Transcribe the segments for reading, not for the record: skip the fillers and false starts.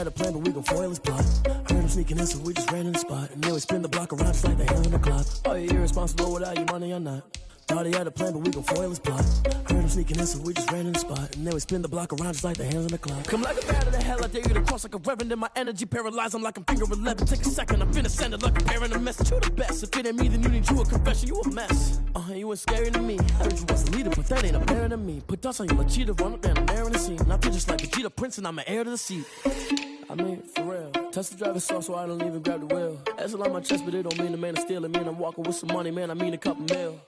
had a plan, but we gon' foil his plot. Heard him sneaking in, so we just ran in the spot. And then we spin the block around just like the hell in the clock. Are you irresponsible without your money or not? Thought he had a plan, but we gon' foil his plot. Heard him sneaking in, so we just ran in the spot. And then we spin the block around just like the hands on the clock. Come like a bat of the hell, I dare you to cross like a reverend. In my energy paralyzed, I'm like I'm finger 11. Take a second, I'm finna send it like a bearing a message. You the best, if it ain't me, then you need you a confession. You a mess, you ain't scary to me. I heard you was a leader, but that ain't apparent to me. Put dust on you like cheetah, run up there and air in the scene. And I feel just like a Vegeta Prince, and I'm an heir to the seat. I mean, for real. Touch the driver's soft, so I don't even grab the wheel. That's on my chest, but it don't mean the man is stealing. Man, I'm walking with some money, man, I mean a couple mil.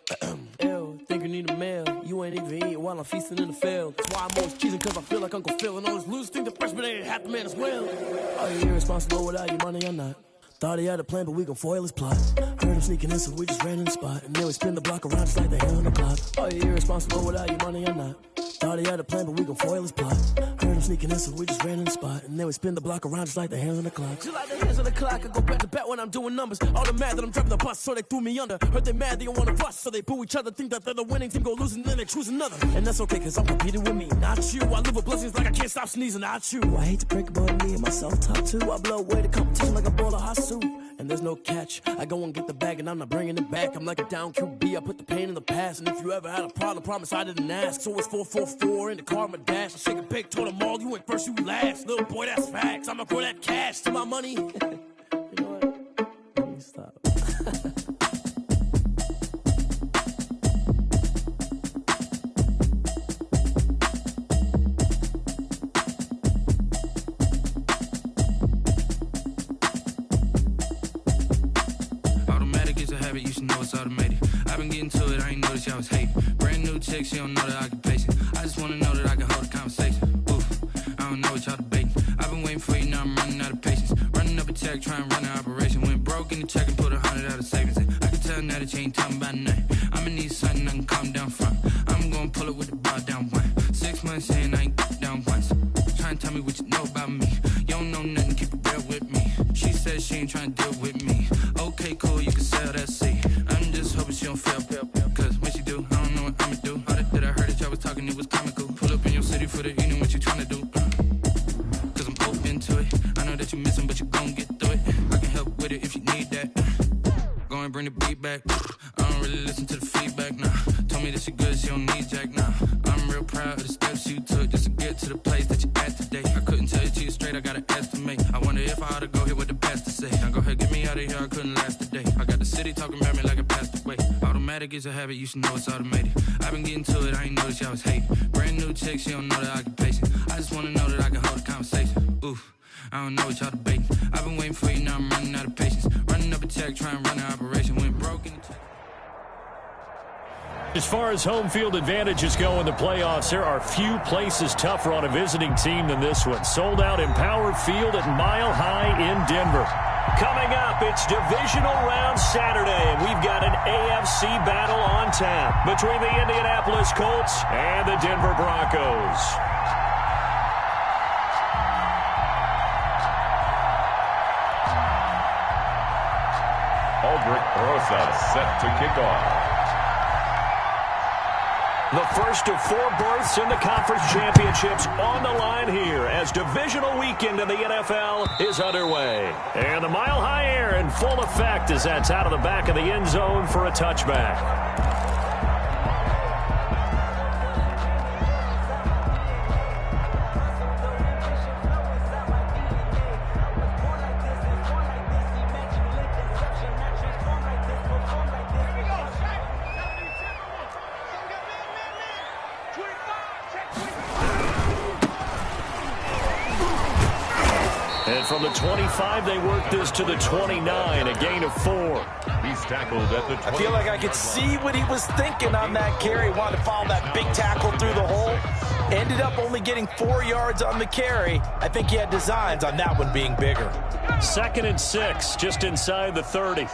Ew, think you need a meal. You ain't even eating while I'm feasting in the field. That's why I'm always cheesing, cause I feel like Uncle Phil. And all those losers think the freshman ain't half the man as well. Are you irresponsible without your money or not? Thought he had a plan, but we gon' foil his plot. Heard him sneaking in, so we just ran in the spot. And then we spin the block around just like the hell on the clock. Are you irresponsible without your money or not? Thought he had a plan, but we gon' foil his plot. Heard him sneaking in, so we just ran in the spot. And then we spin the block around just like the hands on the clock. Just like the hands on the clock, I go back to back when I'm doing numbers. All the mad that I'm driving the bus, so they threw me under. Heard they mad, they don't wanna bust, so they boo each other. Think that they're the winning team, go losing, then they choose another. And that's okay, cause I'm competing with me, not you. I live with blessings like I can't stop sneezing, not you. I hate to break about me and my self-talk too. I blow away the competition like a bowl of hot soup. And there's no catch, I go and get the bag and I'm not bringing it back. I'm like a down QB, I put the pain in the past. And if you ever had a problem, promise I didn't ask. So it's 444 in the car, my dash. I shake a pig, told them all, you ain't first, you last. Little boy, that's facts, I'ma throw that cash to my money. You know what, let me stop. You should know it's automated. I've been getting to it, I ain't noticed y'all was hating. Brand new chick, she don't know the occupation. I just wanna know that I can hold a conversation. Oof, I don't know what y'all debating. I've been waiting for you, now I'm running out of patience. Running up a check, trying to run an operation. Went broke in the check and put 100 out of savings in. I can tell now that you ain't talking about nothing. I'ma need something I can calm down from. I'm gonna pull it with the bar down one. 6 months saying I ain't down once. Trying to tell me what you know about me. You don't know nothing, keep it real with me. She said she ain't trying to deal with me. Okay, cool, you can sell that seat. I'm just hoping she don't fail. Cause when she do, I don't know what I'ma do. All that I heard that y'all was talking, it was comical. Pull up in your city for the evening, what you trying to do? Cause I'm open to it. I know that you missing, but you gon' get through it. I can help with it if you need that. Go and bring the beat back. I don't really listen to the feedback, nah. Told me that she good, she don't need jack, nah. I'm real proud of the steps you took just to get to the place that you at today. I couldn't tell you to you straight, I gotta estimate. I wonder if I ought to go here with the best to say. Now go ahead, get me out of here, I couldn't last a day. I got the city talking about me like I passed away. Automatic is a habit, you should know it's automated. I've been getting to it, I ain't noticed y'all was hating. Brand new chick, she don't know the occupation. I just wanna know that I can hold a conversation. Oof, I don't know what y'all debating. I've been waiting for you, now I'm running out of patience. Running up a check, trying to run an operation. Went broke in the check. As far as home field advantages go in the playoffs, there are few places tougher on a visiting team than this one. Sold out Empower Field at Mile High in Denver. Coming up, it's divisional round Saturday, and we've got an AFC battle on tap between the Indianapolis Colts and the Denver Broncos. Aldrich Rosa set to kick off. The first of 4 berths in the conference championships on the line here as divisional weekend in the NFL is underway. And the Mile High air in full effect as that's out of the back of the end zone for a touchback. From the 25, they work this to the 29, a gain of 4. He's tackled at the 20. I feel like I could see what he was thinking on that carry. Wanted to follow that big tackle through the hole. Ended up only getting 4 yards on the carry. I think he had designs on that one being bigger. 2nd and 6, just inside the 30.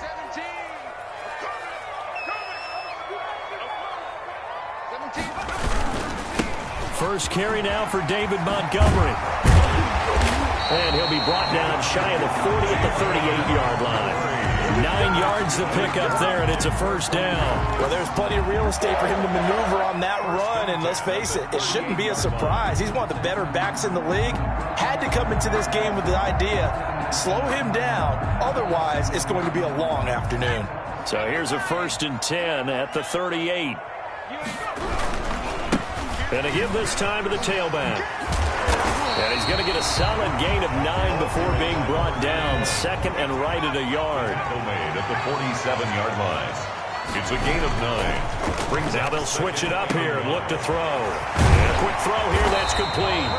First carry now for David Montgomery. And he'll be brought down shy of the 40 at the 38-yard line. 9 yards to pick up there, and it's a first down. Well, there's plenty of real estate for him to maneuver on that run, and let's face it, it shouldn't be a surprise. He's one of the better backs in the league. Had to come into this game with the idea, slow him down, otherwise it's going to be a long afternoon. So here's a 1st and 10 at the 38. And to give this time to the tailback. And he's going to get a solid gain of 9 before being brought down. 2nd and right at a yard. Made at the 47-yard line. It's a gain of 9. Now they'll switch it up here and look to throw. And a quick throw here, that's complete.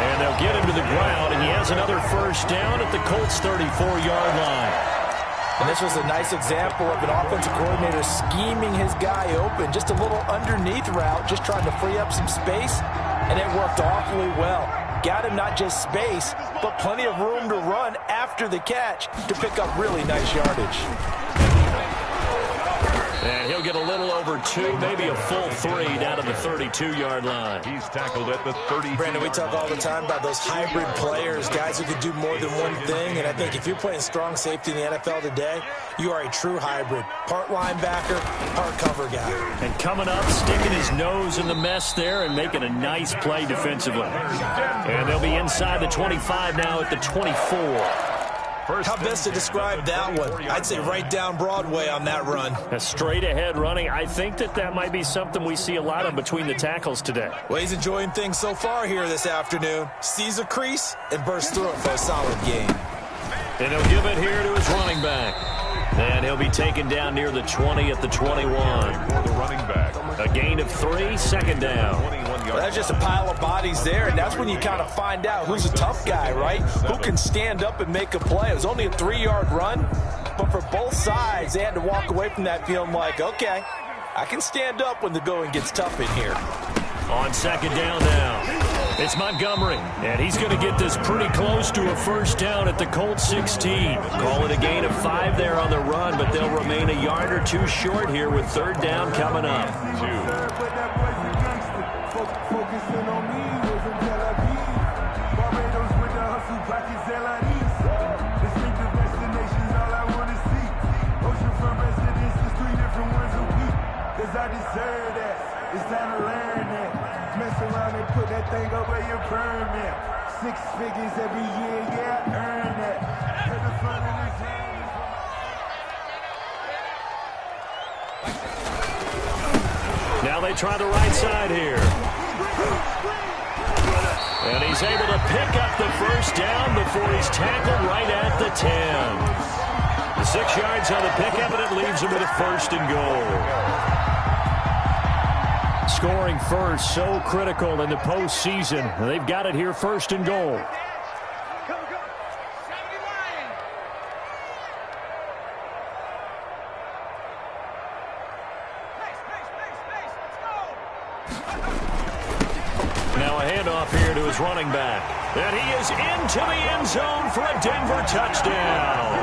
And they'll get him to the ground, and he has another first down at the Colts' 34-yard line. And this was a nice example of an offensive coordinator scheming his guy open. Just a little underneath route, just trying to free up some space, and it worked awfully well. Got him not just space, but plenty of room to run after the catch to pick up really nice yardage. And he'll get a little over 2, maybe a full 3 down to the 32-yard line. He's tackled at the 30. Brandon, we talk all the time about those hybrid players, guys who can do more than one thing. And I think if you're playing strong safety in the NFL today, you are a true hybrid. Part linebacker, part cover guy. And coming up, sticking his nose in the mess there and making a nice play defensively. And they'll be inside the 25 now at the 24. How best to describe that one? I'd say right down Broadway on that run. A straight-ahead running. I think that might be something we see a lot of between the tackles today. Well, he's enjoying things so far here this afternoon. Sees a crease and bursts through it for a solid gain. And he'll give it here to his running back. And he'll be taken down near the 20 at the 21. For the running back. A gain of 3, 2nd down. Well, that's just a pile of bodies there, and that's when you kind of find out who's a tough guy, right? Who can stand up and make a play. It was only a 3-yard run, but for both sides, they had to walk away from that feeling like, okay, I can stand up when the going gets tough in here. On 2nd down now, it's Montgomery, and he's going to get this pretty close to a first down at the Colts 16. Call it a gain of 5 there on the run, but they'll remain a yard or 2 short here with 3rd down coming up. 2. Focusing on me wasn't Tel Aviv. Barbados with the hustle pockets LIDs. Distinctive destinations, all I want to see. Oceanfront residences, 3 different ones a week. Cause I deserve that. It's time to learn that. Mess around and put that thing up where your permit. 6 figures every year, yeah, I earn that. To the front of the town. Now they try the right side here. And he's able to pick up the first down before he's tackled right at the 10. The 6 yards on the pickup, and it leaves him with a 1st and goal. Scoring first, so critical in the postseason. They've got it here, 1st and goal. Now a handoff here to his running back. And he is into the end zone for a Denver touchdown.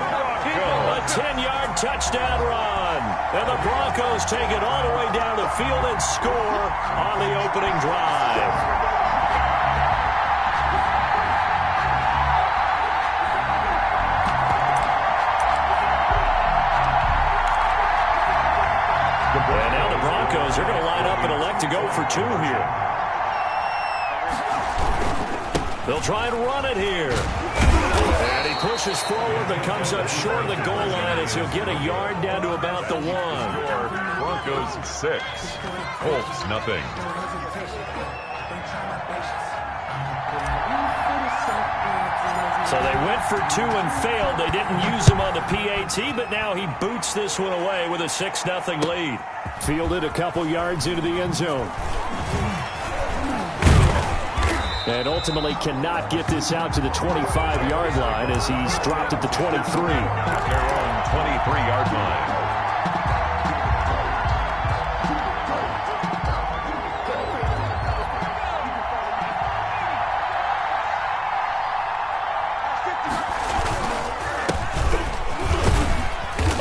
A 10-yard touchdown run. And the Broncos take it all the way down the field and score on the opening drive. And now the Broncos are going to line up and elect to go for 2 here. They'll try and run it here. And he pushes forward but comes up short of the goal line as he'll get a yard down to about the 1. Broncos 6. Colts nothing. So they went for 2 and failed. They didn't use him on the PAT, but now he boots this one away with a 6-0 lead. Fielded a couple yards into the end zone. And ultimately cannot get this out to the 25-yard line as he's dropped at the 23. Their own 23-yard line.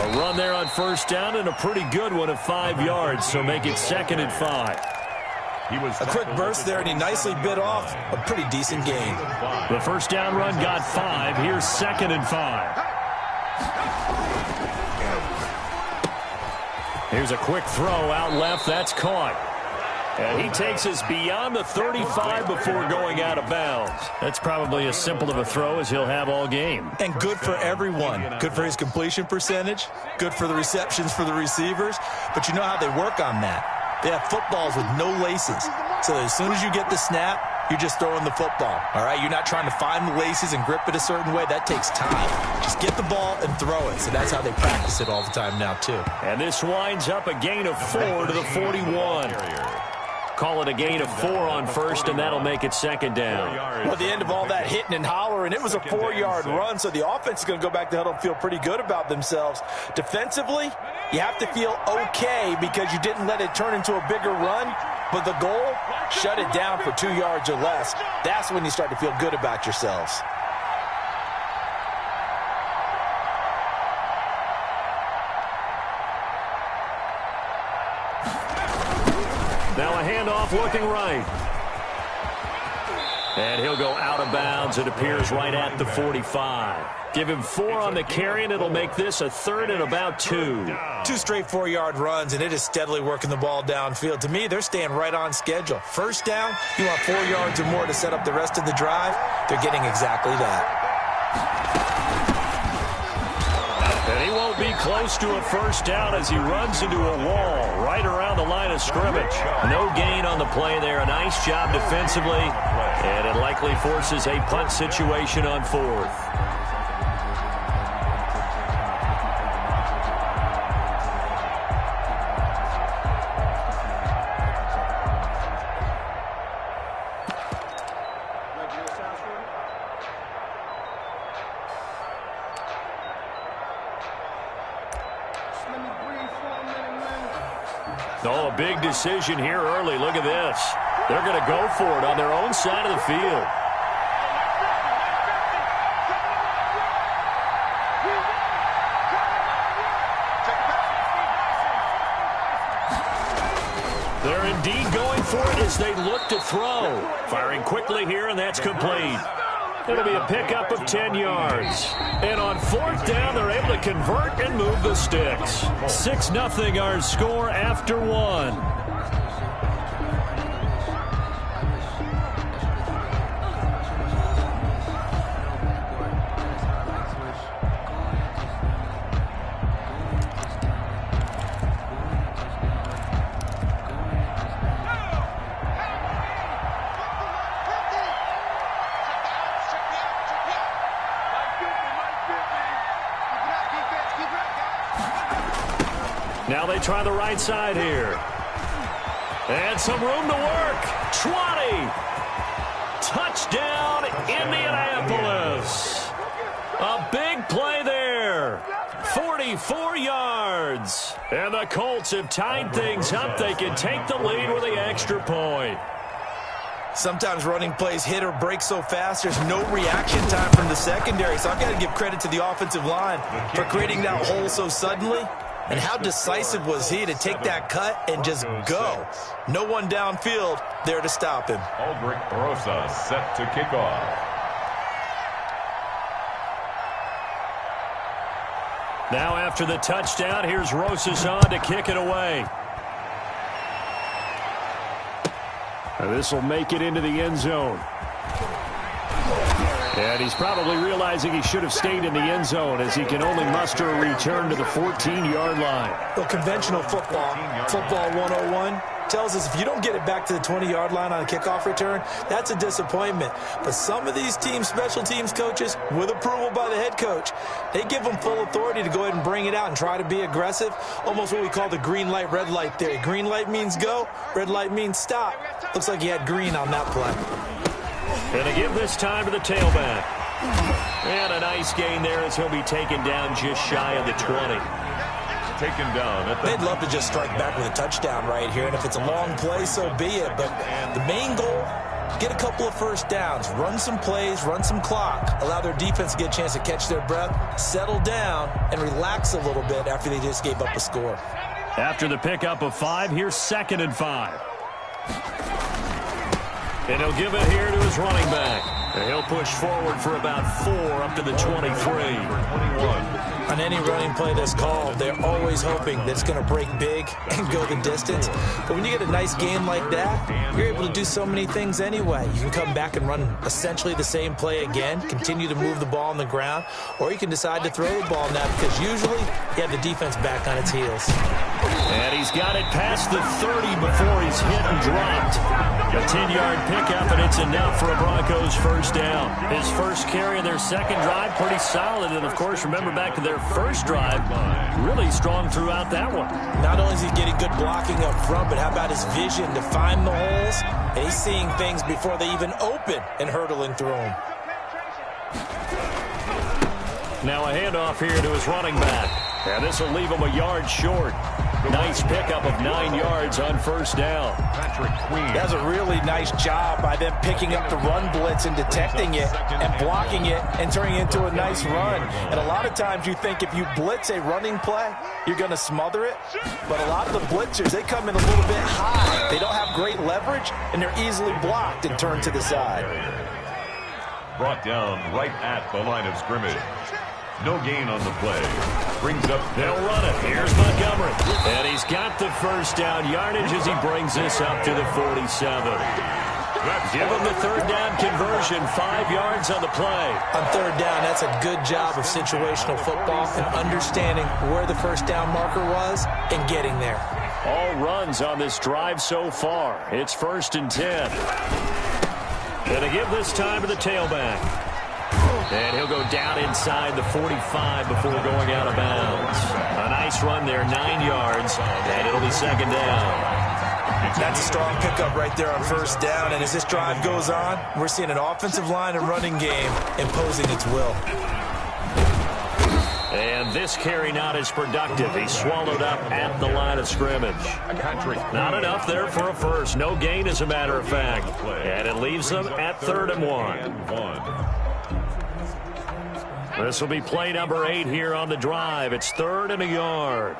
A run there on 1st down and a pretty good one of 5 yards, so make it 2nd and 5. A quick burst there, and he nicely bit off a pretty decent gain. The 1st down run got 5. Here's 2nd and 5. Here's a quick throw out left. That's caught. And he takes us beyond the 35 before going out of bounds. That's probably as simple of a throw as he'll have all game. And good for everyone. Good for his completion percentage. Good for the receptions for the receivers. But you know how they work on that. They have footballs with no laces. So as soon as you get the snap, you're just throwing the football. All right? You're not trying to find the laces and grip it a certain way. That takes time. Just get the ball and throw it. So that's how they practice it all the time now, too. And this winds up a gain of 4 to the 41. Call it a gain of 4 on first, and that'll make it second down. Well, at the end of all that hitting and hollering, it was a 4-yard run, so the offense is going to go back to huddle and feel pretty good about themselves. Defensively, you have to feel okay because you didn't let it turn into a bigger run, but the goal, shut it down for 2 yards or less. That's when you start to feel good about yourselves. Now a handoff looking right. And he'll go out of bounds. It appears right at the 45. Give him 4 on the carry, and it'll make this a 3rd and about 2. 2 straight 4-yard runs, and it is steadily working the ball downfield. To me, they're staying right on schedule. First down, you want 4 yards or more to set up the rest of the drive. They're getting exactly that. And he won't be close to a first down as he runs into a wall right around the line of scrimmage. No gain on the play there. A nice job defensively, and it likely forces a punt situation on 4th. Oh, a big decision here early. Look at this. They're going to go for it on their own side of the field. They're indeed going for it as they look to throw. Firing quickly here, and that's complete. It'll be a pickup of 10 yards. And on 4th down, they're able to convert and move the sticks. 6-0 our score after 1. Now they try the right side here. And some room to work. 20. Touchdown, Indianapolis. A big play there. 44 yards. And the Colts have tied things up. They can take the lead with the extra point. Sometimes running plays hit or break so fast, there's no reaction time from the secondary. So I've got to give credit to the offensive line for creating that hole so suddenly. And how decisive was he to take that cut and just go? No one downfield there to stop him. Aldrich Rosa set to kick off. Now after the touchdown, here's Rosas on to kick it away. This will make it into the end zone. And he's probably realizing he should have stayed in the end zone as he can only muster a return to the 14-yard line. Well, conventional football 101, tells us if you don't get it back to the 20-yard line on a kickoff return, that's a disappointment. But some of these teams, special teams coaches, with approval by the head coach, they give them full authority to go ahead and bring it out and try to be aggressive, almost what we call the green light, red light theory. Green light means go, red light means stop. Looks like he had green on that play. And they give this time to the tailback. And a nice gain there as he'll be taken down just shy of the 20. Taken down. They'd love to just strike back with a touchdown right here, and if it's a long play, so be it. But the main goal, get a couple of first downs, run some plays, run some clock, allow their defense to get a chance to catch their breath, settle down, and relax a little bit after they just gave up a score. After the pickup of 5, here's 2nd and 5. And he'll give it here to his running back. And he'll push forward for about 4 up to the 23. On any running play that's called, they're always hoping that it's going to break big and go the distance. But when you get a nice game like that, you're able to do so many things anyway. You can come back and run essentially the same play again, continue to move the ball on the ground, or you can decide to throw the ball now because usually you have the defense back on its heels. And he's got it past the 30 before he's hit and dropped. A 10-yard pickup, and it's enough for a Broncos first down. His first carry of their second drive, pretty solid. And, of course, remember back to their first drive, really strong throughout that one. Not only is he getting good blocking up front, but how about his vision to find the holes? And he's seeing things before they even open and hurdling through them. Now a handoff here to his running back. And this will leave him a yard short. Nice pickup of 9 yards on first down. That's a really nice job by them picking up the run blitz and detecting it and blocking it and turning it into a nice run. And a lot of times you think if you blitz a running play, you're going to smother it. But a lot of the blitzers, they come in a little bit high. They don't have great leverage, and they're easily blocked and turned to the side. Brought down right at the line of scrimmage. No gain on the play. Brings up. They'll run it. Here's Montgomery. And he's got the first down yardage as he brings this up to the 47. Give him the third down conversion. 5 yards on the play. On third down, that's a good job of situational football and understanding where the first down marker was and getting there. All runs on this drive so far. It's 1st and 10. And to give this time to the tailback. And he'll go down inside the 45 before going out of bounds. A nice run there, 9 yards, and it'll be second down. That's a strong pickup right there on first down, and as this drive goes on, we're seeing an offensive line and running game imposing its will. And this carry not as productive. He's swallowed up at the line of scrimmage. Not enough there for a first. No gain, as a matter of fact. And it leaves them at 3rd and 1. This will be play number 8 here on the drive. It's 3rd and a yard.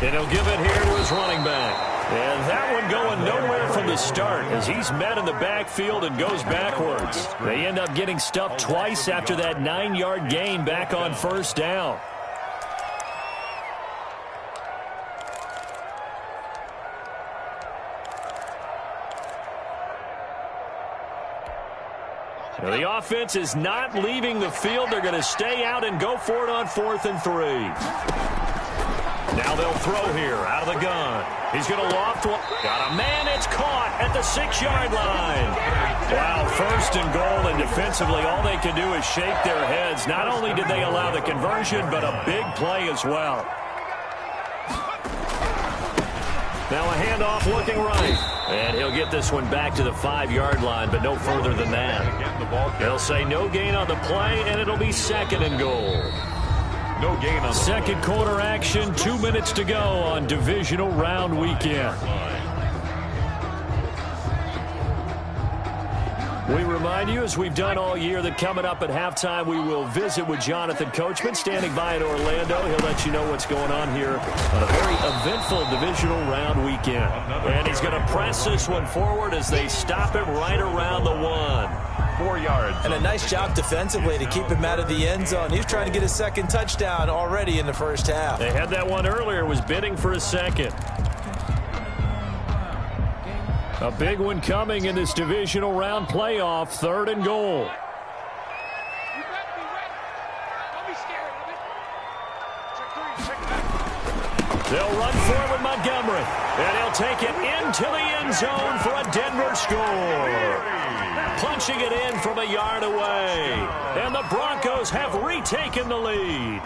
And he'll give it here to his running back. And that one going nowhere from the start as he's met in the backfield and goes backwards. They end up getting stuffed twice after that 9-yard gain back on first down. Now the offense is not leaving the field. They're going to stay out and go for it on 4th and 3. Now they'll throw here out of the gun. He's going to loft one. Got a man. It's caught at the 6-yard line. Wow, 1st and goal, and defensively all they can do is shake their heads. Not only did they allow the conversion, but a big play as well. Now a handoff looking right. And he'll get this one back to the 5-yard line, but no further than that. They'll say no gain on the play, and it'll be 2nd and goal. No gain on the second quarter action, 2 minutes to go on divisional round weekend. We remind you, as we've done all year, that coming up at halftime, we will visit with Jonathan Coachman, standing by in Orlando. He'll let you know what's going on here on a very eventful divisional round weekend. And he's going to press this one forward as they stop it right around the 1. 4 yards. And a nice job defensively to keep him out of the end zone. He was trying to get his second touchdown already in the first half. They had that one earlier, was bidding for a second. A big one coming in this divisional round playoff, 3rd and goal. They'll run for it with Montgomery. And he'll take it into the end zone for a Denver score. Punching it in from a yard away. And the Broncos have retaken the lead.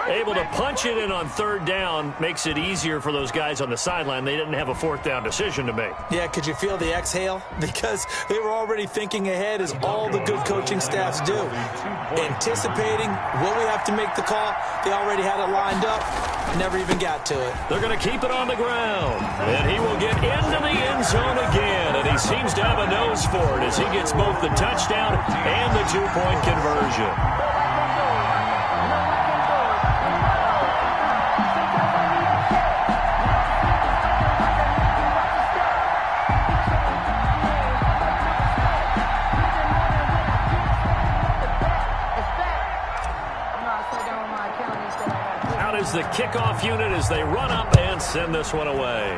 Able to punch it in on 3rd down makes it easier for those guys on the sideline. They didn't have a 4th down decision to make. Yeah, could you feel the exhale? Because they were already thinking ahead, as all the good coaching staffs do. Anticipating, will we have to make the call? They already had it lined up. Never even got to it. They're going to keep it on the ground. And he will get into the end zone again. And he seems to have a nose for it as he gets both the touchdown and the 2-point conversion. the kickoff unit as they run up and send this one away.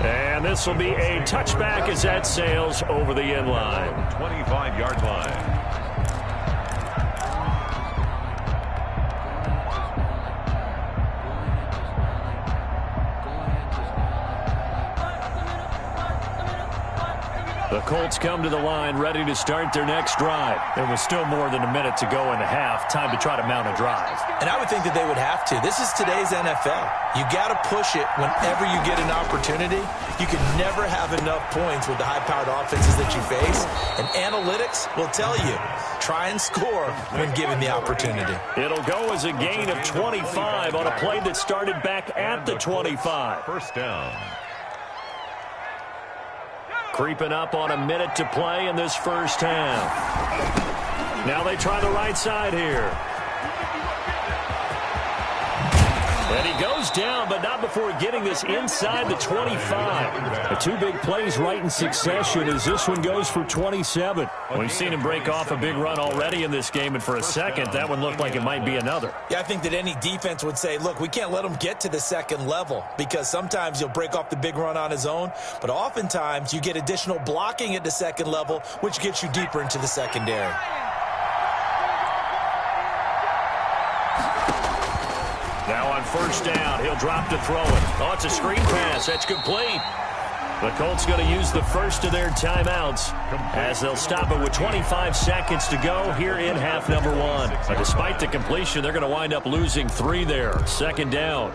And this will be a touchback as that sails over the end line. 25-yard line. The Colts come to the line ready to start their next drive. There was still more than a minute to go in the half. Time to try to mount a drive. And I would think that they would have to. This is today's NFL. You got to push it whenever you get an opportunity. You can never have enough points with the high-powered offenses that you face. And analytics will tell you, try and score when given the opportunity. It'll go as a gain of 25 on a play that started back at the 25. First down. Creeping up on a minute to play in this first half. Now they try the right side here. And he goes down, but not before getting this inside the 25. The two big plays right in succession as this one goes for 27. We've seen him break off a big run already in this game, and for a second, that one looked like it might be another. Yeah, I think that any defense would say, look, we can't let him get to the second level because sometimes he'll break off the big run on his own, but oftentimes you get additional blocking at the second level, which gets you deeper into the secondary. Now on first down, he'll drop to throw it. Oh, it's a screen pass. That's complete. The Colts going to use the first of their timeouts as they'll stop it with 25 seconds to go here in half number one. But despite the completion, they're going to wind up losing 3 there. Second down.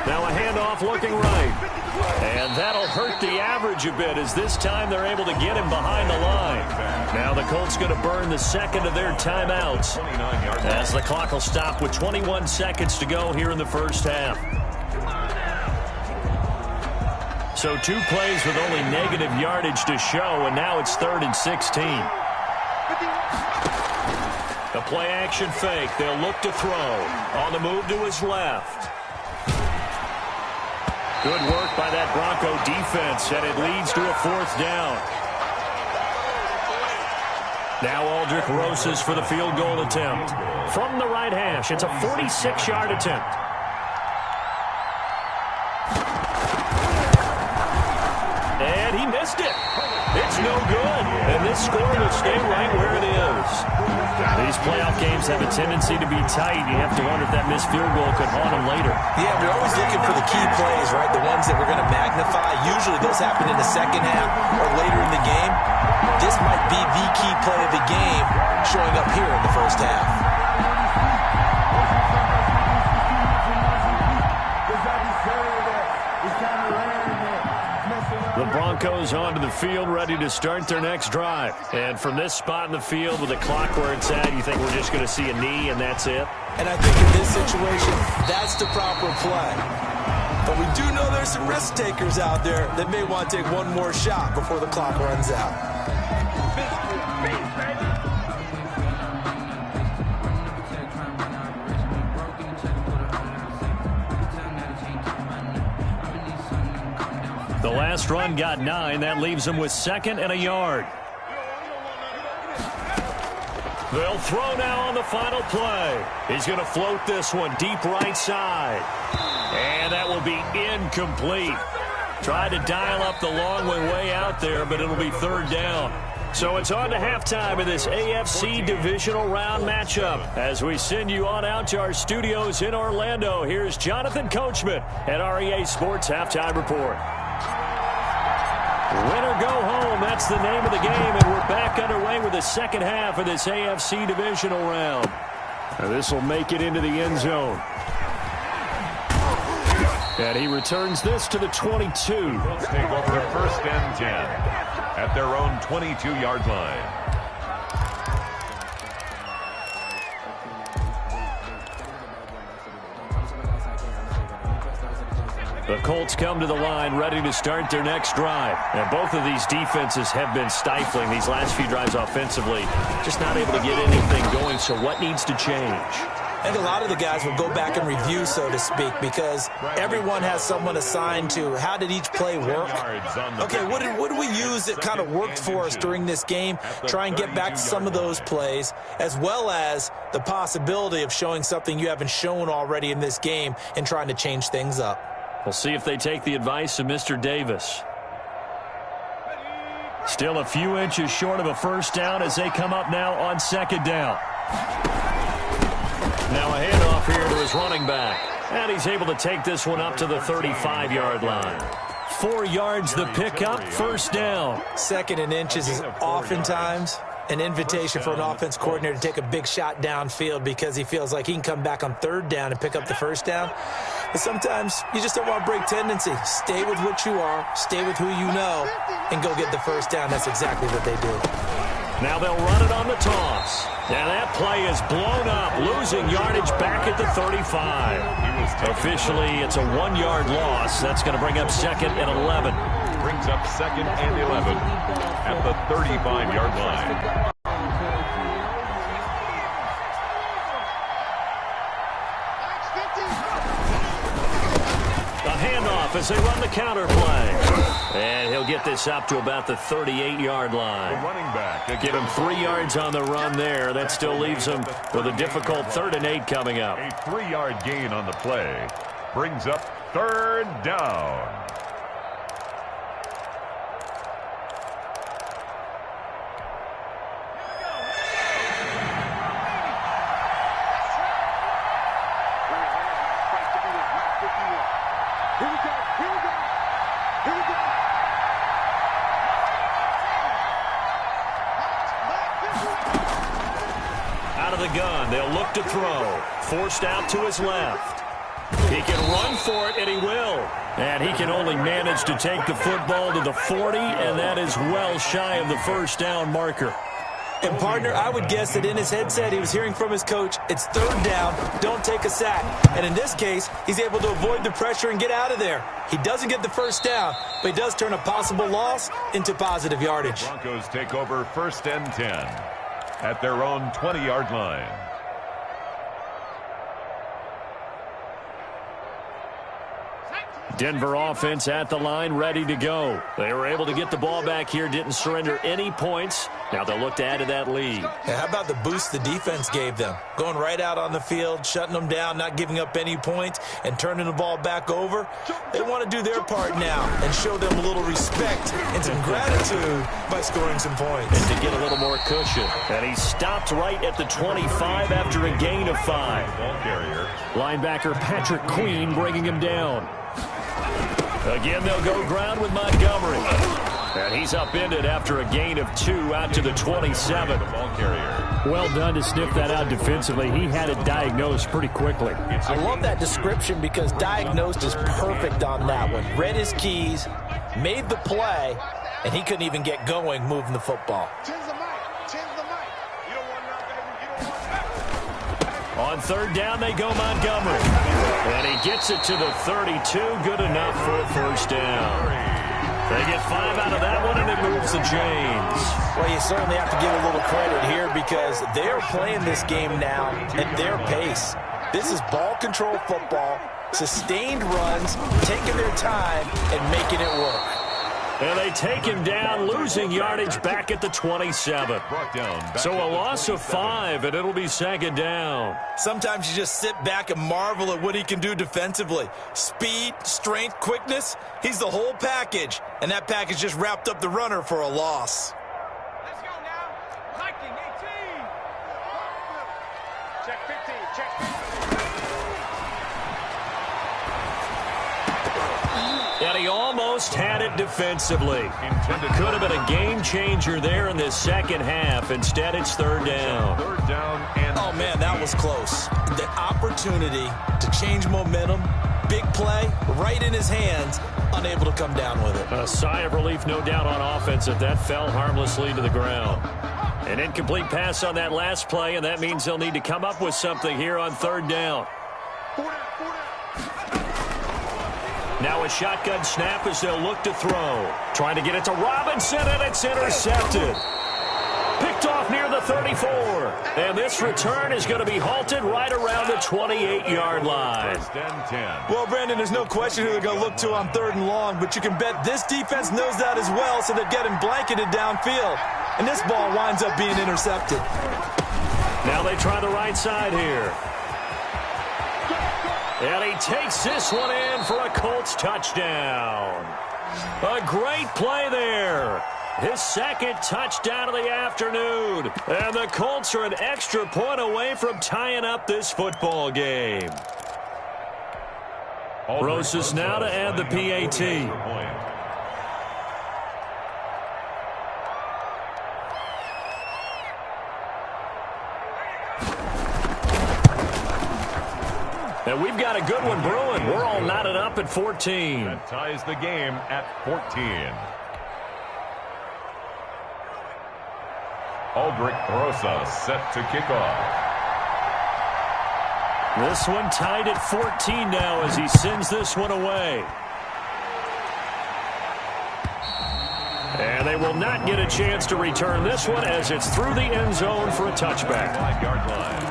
Now a handoff looking right. And that'll hurt the average a bit as this time they're able to get him behind the line. Now the Colts going to burn the second of their timeouts as the clock will stop with 21 seconds to go here in the first half. So 2 plays with only negative yardage to show, and now it's 3rd and 16. The play action fake. They'll look to throw. On the move to his left. Good work by that Bronco defense, and it leads to a 4th down. Now Aldrich Rosas for the field goal attempt. From the right hash, it's a 46-yard attempt. And he missed it. It's no good. And this score will stay right where it is. These playoff games have a tendency to be tight. You have to wonder if that missed field goal could haunt them later. Yeah, we're always looking for the key plays, right? The ones that we're going to magnify. Usually those happen in the second half or later in the game. This might be the key play of the game showing up here in the first half. The Broncos onto the field, ready to start their next drive. And from this spot in the field with the clock where it's at, you think we're just going to see a knee and that's it? And I think in this situation, that's the proper play. But we do know there's some risk takers out there that may want to take one more shot before the clock runs out. The last run got 9. That leaves them with 2nd and a yard. They'll throw now on the final play. He's going to float this one deep right side. And that will be incomplete. Tried to dial up the long way out there, but it'll be 3rd down. So it's on to halftime in this AFC divisional round matchup. As we send you on out to our studios in Orlando, here's Jonathan Coachman at REA Sports Halftime Report. Win or go home, that's the name of the game, and we're back underway with the second half of this AFC divisional round. This will make it into the end zone. And he returns this to the 22. Let's take over 1st and 10 at their own 22-yard line. The Colts come to the line ready to start their next drive. And both of these defenses have been stifling these last few drives offensively. Just not able to get anything going, so what needs to change? I think a lot of the guys will go back and review, so to speak, because everyone has someone assigned to how did each play work. Okay, what did we use that kind of worked for us during this game? Try and get back to some of those plays, as well as the possibility of showing something you haven't shown already in this game and trying to change things up. We'll see if they take the advice of Mr. Davis. Still a few inches short of a first down as they come up now on second down. Now a handoff here to his running back. And he's able to take this one up to the 35-yard line. 4 yards the pickup, first down. Second and inches is oftentimes an invitation for an offense coordinator to take a big shot downfield because he feels like he can come back on third down and pick up the first down. But sometimes you just don't want to break tendency. Stay with what you are, stay with who you know, and go get the first down. That's exactly what they do. Now they'll run it on the toss. And that play is blown up, losing yardage back at the 35. Officially, it's a 1-yard loss. That's going to bring up second and 11. Brings up second and 11 at the 35-yard line. As they run the counter play. And he'll get this up to about the 38-yard line. The running back. Give him 3 yards on the run there. That still leaves him with a difficult 3rd and 8 coming up. A 3-yard gain on the play. Brings up third down. They'll look to throw. Forced out to his left. He can run for it, and he will. And he can only manage to take the football to the 40, and that is well shy of the first down marker. And, partner, I would guess that in his headset he was hearing from his coach, it's third down, don't take a sack. And in this case, he's able to avoid the pressure and get out of there. He doesn't get the first down, but he does turn a possible loss into positive yardage. Broncos take over 1st and 10 at their own 20-yard line. Denver offense at the line, ready to go. They were able to get the ball back here, didn't surrender any points. Now they'll look to add to that lead. Yeah, how about the boost the defense gave them? Going right out on the field, shutting them down, not giving up any points, and turning the ball back over. They want to do their part now and show them a little respect and some gratitude by scoring some points. And to get a little more cushion. And he stopped right at the 25 after a gain of 5. Ball carrier. Linebacker Patrick Queen bringing him down. Again, they'll go ground with Montgomery. And he's upended after a gain of 2 out to the 27. Ball carrier. Well done to sniff that out defensively. He had it diagnosed pretty quickly. I love that description because diagnosed is perfect on that one. Read his keys, made the play, and he couldn't even get going moving the football. On third down, they go Montgomery. And he gets it to the 32. Good enough for a first down. They get 5 out of that one, and it moves the chains. Well, you certainly have to give a little credit here because they're playing this game now at their pace. This is ball control football, sustained runs, taking their time, and making it work. And they take him down, losing yardage back at the 27. So a loss of 5, and it'll be second down. Sometimes you just sit back and marvel at what he can do defensively. Speed, strength, quickness, he's the whole package. And that package just wrapped up the runner for a loss. Let's go now. Viking 18. Check 15, check 15. And he almost had it defensively. Could have been a game changer there in this second half. Instead, it's third down. Third down and oh, man, that was close. The opportunity to change momentum, big play, right in his hands, unable to come down with it. A sigh of relief, no doubt, on offense if that fell harmlessly to the ground. An incomplete pass on that last play, and that means they'll need to come up with something here on third down. Now a shotgun snap as they'll look to throw. Trying to get it to Robinson, and it's intercepted. Picked off near the the 34. And this return is going to be halted right around the 28-yard line. First and 10. Well, Brandon, there's no question who they're going to look to on 3rd and long, but you can bet this defense knows that as well, so they're getting blanketed downfield. And this ball winds up being intercepted. Now they try the right side here. And he takes this one in for a Colts touchdown. A great play there. His 2nd touchdown of the afternoon. And the Colts are an extra point away from tying up this football game. Rosas now to add the PAT. And we've got a good one brewing. We're all knotted up at 14. That ties the game at 14. Aldrich Rosa set to kick off. This one tied at 14 now as he sends this one away. And they will not get a chance to return this one as it's through the end zone for a touchback. 5-yard line.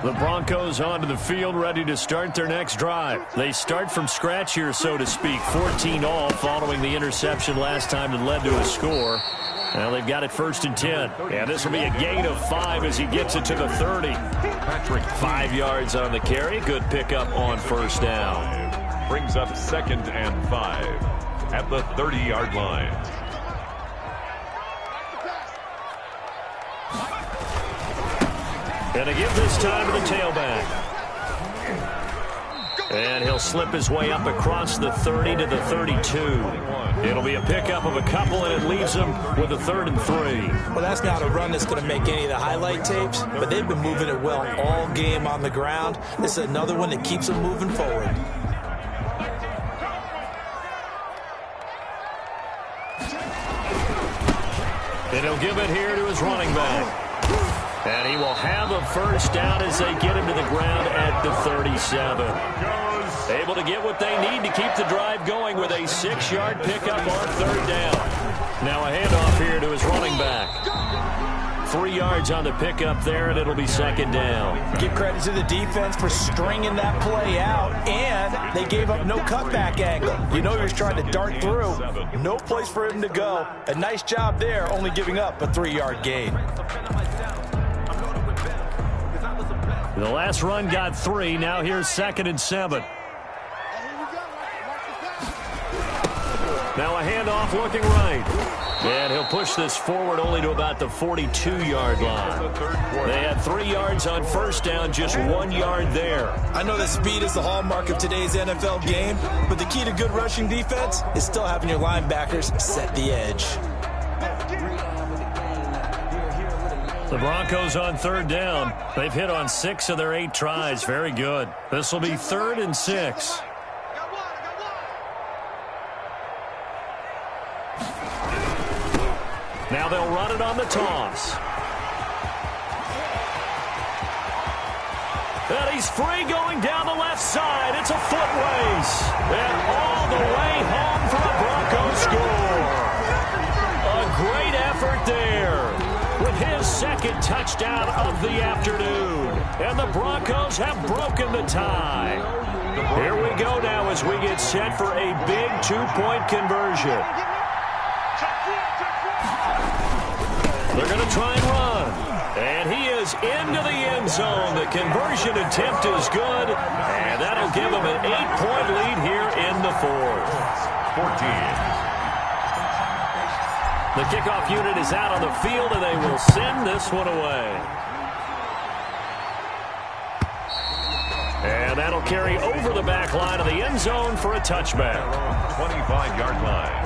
The Broncos onto the field, ready to start their next drive. They start from scratch here, so to speak. 14 all following the interception last time that led to a score. Now they've got it 1st and 10. And this will be a gain of 5 as he gets it to the 30. Patrick, 5 yards on the carry. Good pickup on 1st down. Brings up 2nd and 5 at the 30-yard line. And to give this time to the tailback. And he'll slip his way up across the 30 to the 32. It'll be a pickup of a couple, and it leaves him with a 3rd and 3. Well, that's not a run that's going to make any of the highlight tapes, but they've been moving it well all game on the ground. This is another one that keeps them moving forward. And he'll give it here to his running back. And he will have a 1st down as they get him to the ground at the 37. Able to get what they need to keep the drive going with a 6-yard pickup on 3rd down. Now a handoff here to his running back. 3 yards on the pickup there, and it'll be 2nd down. Give credit to the defense for stringing that play out, and they gave up no cutback angle. You know he was trying to dart through. No place for him to go. A nice job there, only giving up a 3-yard gain. The last run got 3. Now here's 2nd and 7. Now a handoff looking right. And he'll push this forward only to about the 42-yard line. They had 3 yards on 1st down, just 1 yard there. I know that speed is the hallmark of today's NFL game, but the key to good rushing defense is still having your linebackers set the edge. The Broncos on 3rd down. They've hit on 6 of their 8 tries. Very good. This will be 3rd and 6. Now they'll run it on the toss. And he's free going down the left side. It's a foot race. And all the way home for a Broncos score. A great effort there. With his 2nd touchdown of the afternoon. And the Broncos have broken the tie. Here we go now as we get set for a big 2-point conversion. They're going to try and run. And he is into the end zone. The conversion attempt is good. And that'll give him an 8-point lead here in the 4th. 14. The kickoff unit is out on the field, and they will send this one away. And that'll carry over the back line of the end zone for a touchback. 25-yard line.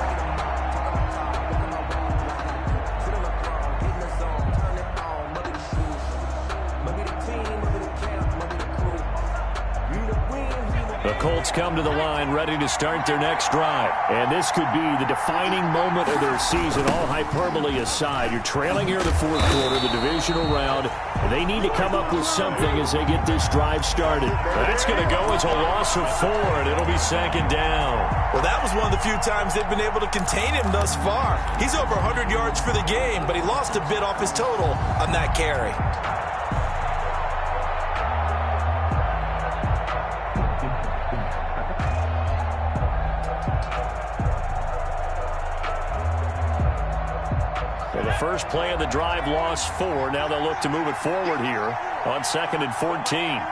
The Colts come to the line ready to start their next drive. And this could be the defining moment of their season, all hyperbole aside. You're trailing here in the fourth quarter, the divisional round, and they need to come up with something as they get this drive started. That's going to go as a loss of 4, and it'll be second down. Well, that was one of the few times they've been able to contain him thus far. He's over 100 yards for the game, but he lost a bit off his total on that carry. First play of the drive, lost 4. Now they'll look to move it forward here on 2nd and 14.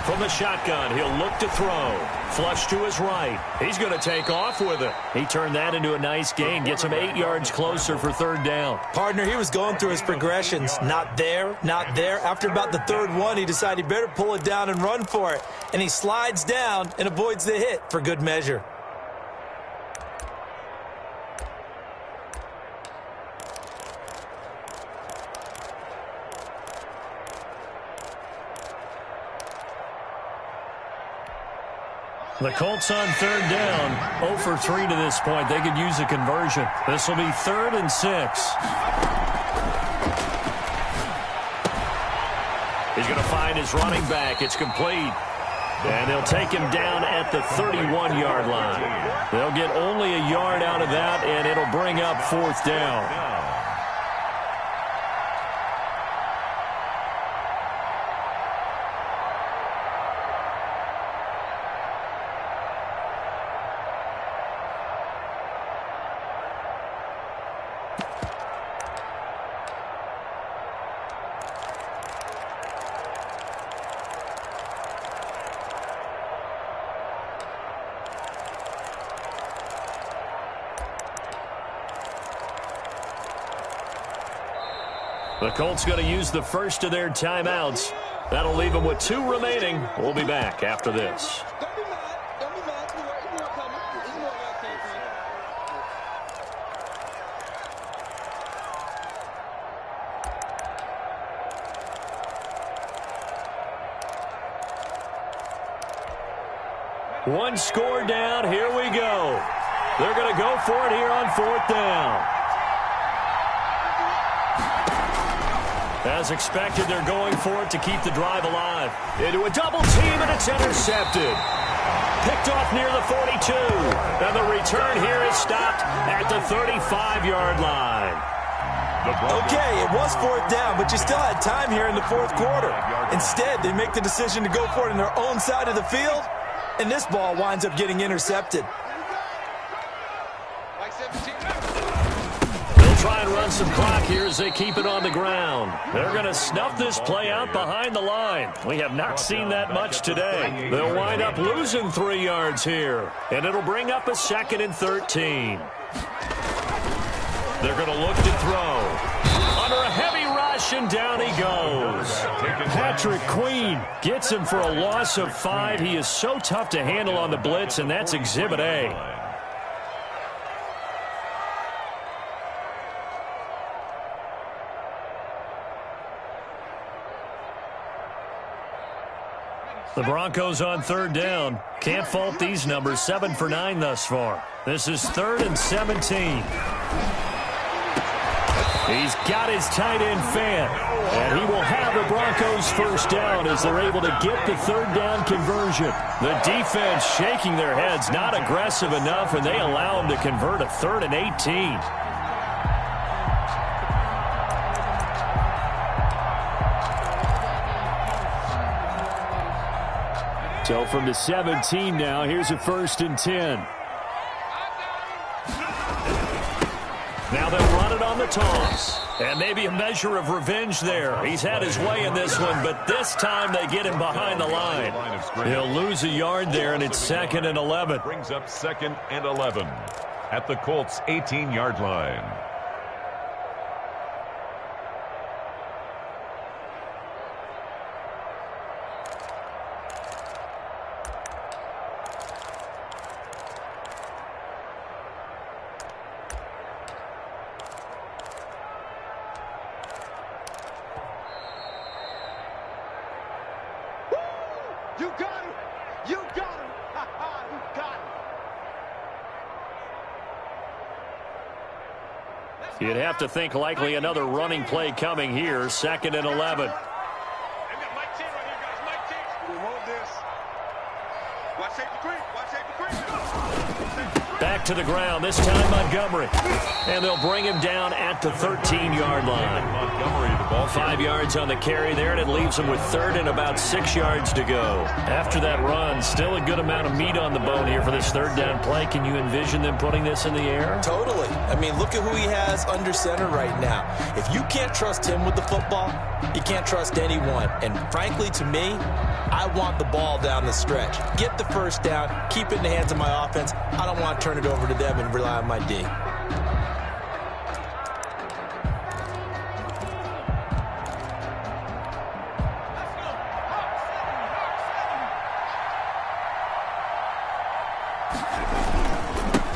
From the shotgun, he'll look to throw. Flush to his right. He's going to take off with it. He turned that into a nice gain. Gets him 8 yards closer for third down. Partner, he was going through his progressions. Not there, not there. After about the third one, he decided he better pull it down and run for it. And he slides down and avoids the hit for good measure. The Colts on third down, 0 for 3 to this point. They could use a conversion. This will be 3rd and 6. He's going to find his running back. It's complete. And they'll take him down at the 31-yard line. They'll get only a yard out of that, and it'll bring up 4th down. The Colts going to use the first of their timeouts. That'll leave them with 2 remaining. We'll be back after this. Don't be mad. Don't be mad. It's more coming. It's more coming. One score down. Here we go. They're going to go for it here on 4th down. As expected, they're going for it to keep the drive alive. Into a double team, and it's intercepted. Picked off near the 42. And the return here is stopped at the 35-yard line. Okay, it was 4th down, but you still had time here in the 4th quarter. Instead, they make the decision to go for it on their own side of the field, and this ball winds up getting intercepted. Try and run some clock here as they keep it on the ground. They're going to snuff this play out behind the line. We have not seen that much today. They'll wind up losing 3 yards here, and it'll bring up a 2nd and 13. They're going to look to throw. Under a heavy rush, and down he goes. Patrick Queen gets him for a loss of 5. He is so tough to handle on the blitz, and that's Exhibit A. The Broncos on third down. Can't fault these numbers. 7 for 9 thus far. This is 3rd and 17. He's got his tight end fan. And he will have the Broncos first down as they're able to get the 3rd down conversion. The defense shaking their heads, not aggressive enough, and they allow him to convert a 3rd and 18. So from the 17 now, here's a 1st and 10. Now they'll run it on the toss. And maybe a measure of revenge there. He's had his way in this one, but this time they get him behind the line. He'll lose a yard there, and it's 2nd and 11. Brings up 2nd and 11 at the Colts' 18-yard line. You got him. You got him. Ha ha. You got him. You'd have to think likely another running play coming here. 2nd and 11. Back to the ground, this time Montgomery. And they'll bring him down at the 13-yard line. Montgomery, the ball 5 yards on the carry there, and it leaves him with 3rd and about 6 yards to go. After that run, still a good amount of meat on the bone here for this 3rd down play. Can you envision them putting this in the air? Totally. I mean, look at who he has under center right now. If you can't trust him with the football, you can't trust anyone. And frankly, to me, I want the ball down the stretch. Get the 1st down, keep it in the hands of my offense. I don't want to turn it over to them and rely on my D.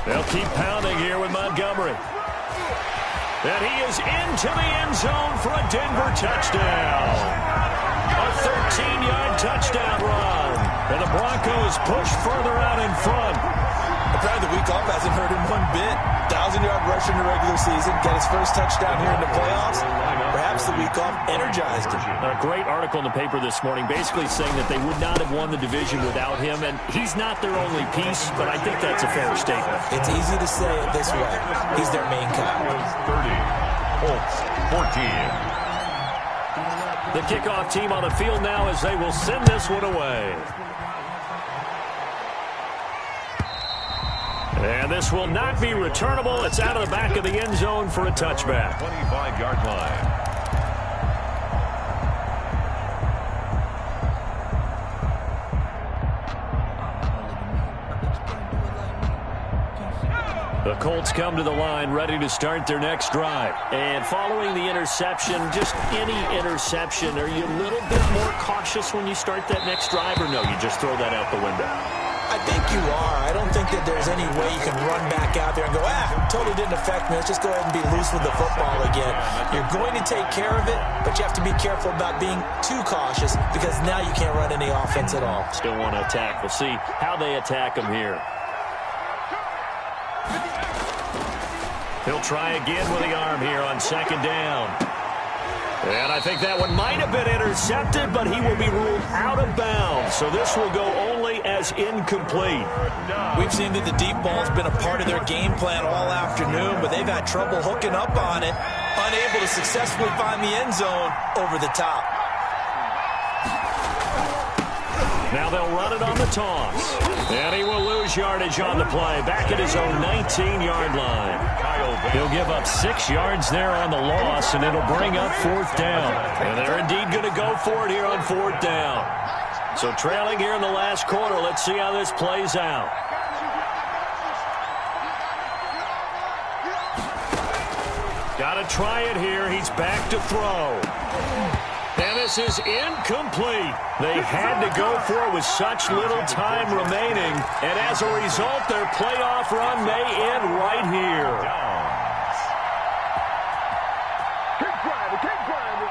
They'll keep pounding here with Montgomery. And he is into the end zone for a Denver touchdown. A 13-yard touchdown run. And the Broncos push further out in front. Apparently the week off hasn't hurt him one bit. 1,000-yard rush in the regular season. Got his first touchdown here in the playoffs. Perhaps the week off energized him. A great article in the paper this morning basically saying that they would not have won the division without him. And he's not their only piece, but I think that's a fair statement. It's easy to say it this way. He's their main guy. 30. Colts 14. The kickoff team on the field now as they will send this one away. And this will not be returnable. It's out of the back of the end zone for a touchback. 25-yard line. The Colts come to the line ready to start their next drive. And following the interception, just any interception, are you a little bit more cautious when you start that next drive, or no, you just throw that out the window? I think you are. I don't think that there's any way you can run back out there and go, totally didn't affect me. Let's just go ahead and be loose with the football again. You're going to take care of it, but you have to be careful about being too cautious because now you can't run any offense at all. Still want to attack. We'll see how they attack him here. He'll try again with the arm here on 2nd down. And I think that one might have been intercepted, but he will be ruled out of bounds. So this will go only as incomplete. We've seen that the deep ball's been a part of their game plan all afternoon, but they've had trouble hooking up on it, unable to successfully find the end zone over the top. Now they'll run it on the toss. And he will lose yardage on the play. Back at his own 19-yard line. He'll give up 6 yards there on the loss, and it'll bring up 4th down. And they're indeed going to go for it here on 4th down. So trailing here in the last quarter, let's see how this plays out. Got to try it here. He's back to throw. And this is incomplete. They had to go for it with such little time remaining. And as a result, their playoff run may end right here. Keep grinding, keep grinding.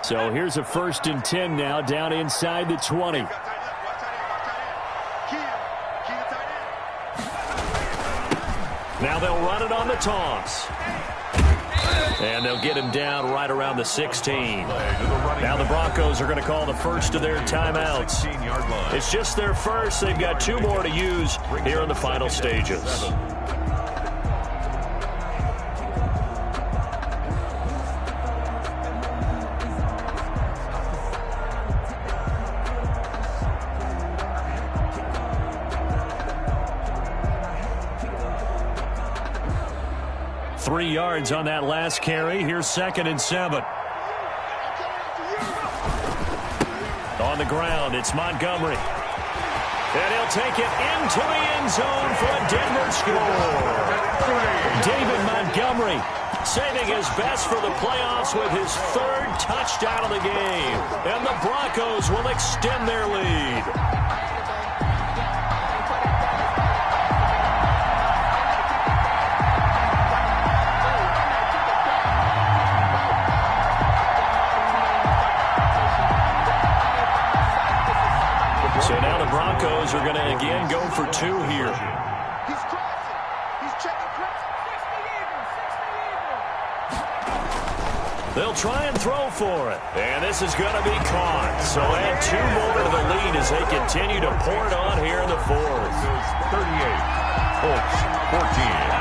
So here's a 1st and 10 now, down inside the 20. Now they'll run it on the toss. And they'll get him down right around the 16. Now the Broncos are going to call the first of their timeouts. It's just their first. They've got 2 more to use here in the final stages. 3 yards on that last carry. Here's 2nd and 7. On the ground, it's Montgomery. And he'll take it into the end zone for a Denver score. David Montgomery saving his best for the playoffs with his 3rd touchdown of the game. And the Broncos will extend their lead. Broncos are going to again go for 2 here. He's crossing. He's checking crossing. They'll try and throw for it. And this is going to be caught. So add 2 more to the lead as they continue to pour it on here in the 4th. 38. Colts 14.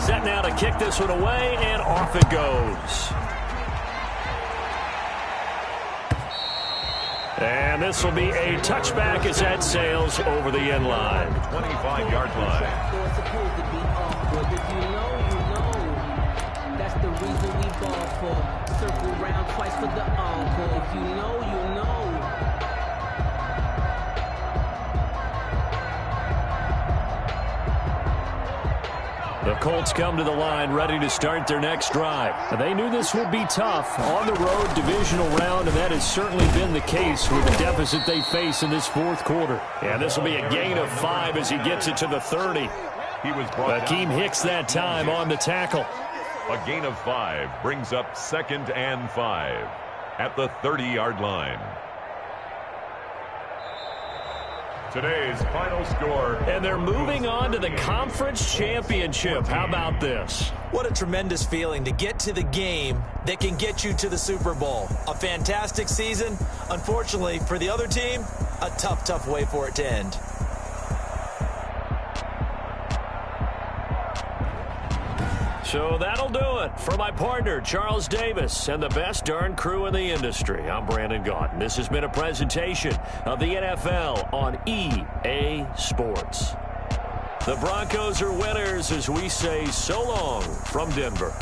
Set now to kick this one away, and off it goes. And this will be a touchback as that sails over the end line. 25-yard line. That's the reason we ball for. Circle round twice for the encore. If you know, you know. The Colts come to the line ready to start their next drive. They knew this would be tough on the road divisional round, and that has certainly been the case with the deficit they face in this 4th quarter. And this will be a gain of 5 as he gets it to the 30. He was brought Akeem Hicks that time on the tackle. A gain of 5 brings up 2nd and 5 at the 30-yard line. Today's final score. And they're moving on to the conference championship. How about this? What a tremendous feeling to get to the game that can get you to the Super Bowl. A fantastic season. Unfortunately, for the other team, a tough way for it to end. So that'll do it for my partner, Charles Davis, and the best darn crew in the industry. I'm Brandon Gaudin. This has been a presentation of the NFL on EA Sports. The Broncos are winners as we say so long from Denver.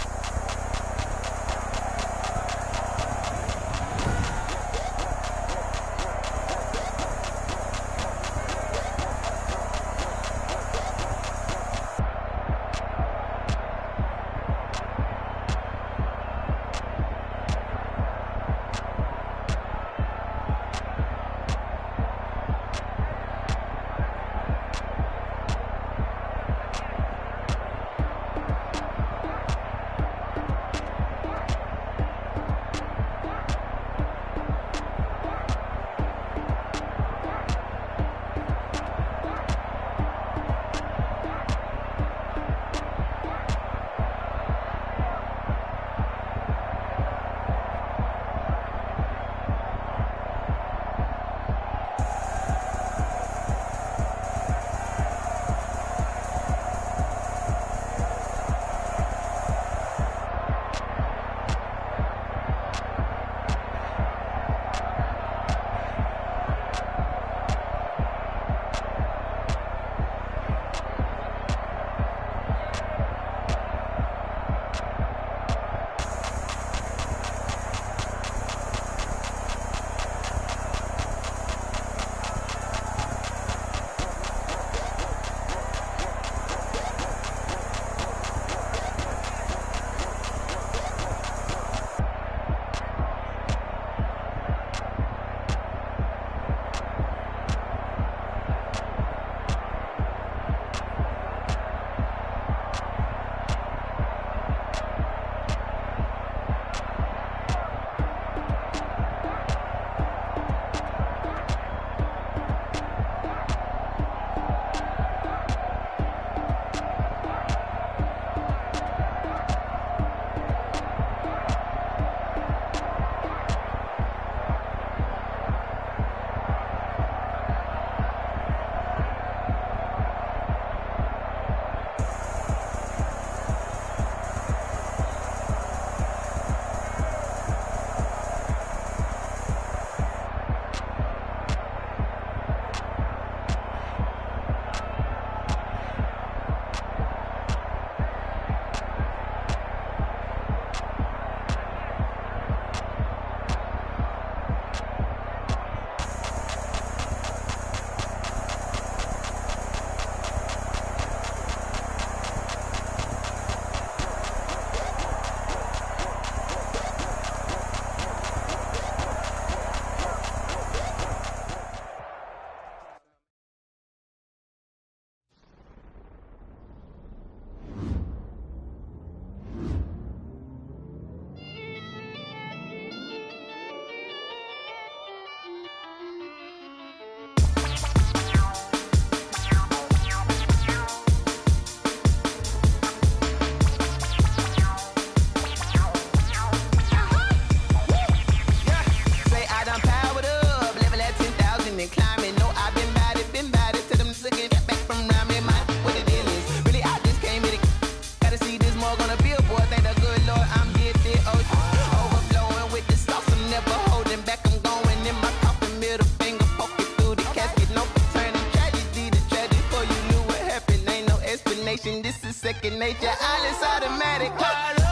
second nature. All is automatic.